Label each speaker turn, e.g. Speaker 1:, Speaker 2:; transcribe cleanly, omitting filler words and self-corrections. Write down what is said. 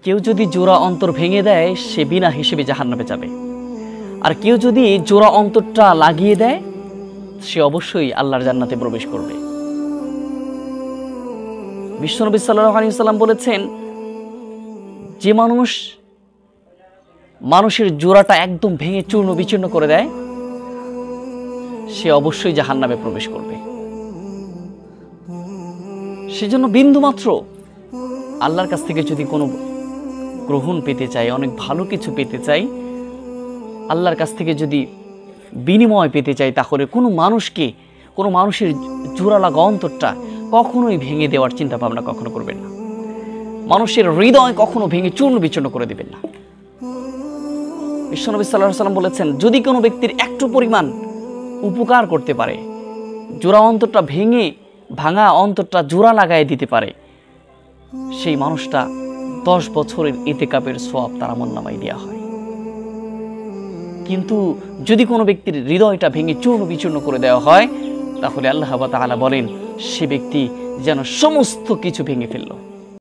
Speaker 1: কেউ যদি জোড়া অন্তর ভেঙে দেয় সে বিনা হিসেবে জাহান্নামে যাবে, আর কেউ যদি জোড়া অন্তরটা লাগিয়ে দেয় সে অবশ্যই আল্লাহর জান্নাতে প্রবেশ করবে। বিশ্বনবী সাল্লাল্লাহু আলাইহি ওয়াসাল্লাম বলেছেন, যে মানুষের জোড়াটা একদম ভেঙে চূর্ণ বিচূর্ণ করে দেয় সে অবশ্যই জাহান্নামে প্রবেশ করবে। সেজন্য বিন্দুমাত্র আল্লাহর কাছ থেকে যদি কোনো গ্রহণ পেতে চাই, অনেক ভালো কিছু পেতে চাই, আল্লাহর কাছ থেকে যদি বিনিময় পেতে চাই, তাহলে কোনো মানুষের জোড়া লাগা অন্তরটা কখনোই ভেঙে দেওয়ার চিন্তা ভাবনা কখনো করবেন না। মানুষের হৃদয় কখনো ভেঙে চূর্ণ বিচূর্ণ করে দিবেন না। বিশ্বনবী সাল্লাল্লাহু আলাইহি ওয়াসাল্লাম বলেছেন, যদি কোনো ব্যক্তির একটু পরিমাণ উপকার করতে পারে, জোড়া অন্তরটা ভাঙা অন্তরটা জোড়া লাগায় দিতে পারে, সেই মানুষটা 10 বছরের ইতিকাফের সওয়াব তার আমলনামায় দেওয়া হয়। কিন্তু যদি কোনো ব্যক্তির হৃদয়টা ভেঙে চূর্ণ বিচূর্ণ করে দেওয়া হয়, তাহলে আল্লাহ তাআলা বলেন সে ব্যক্তি যেন সমস্ত কিছু ভেঙে ফেলল।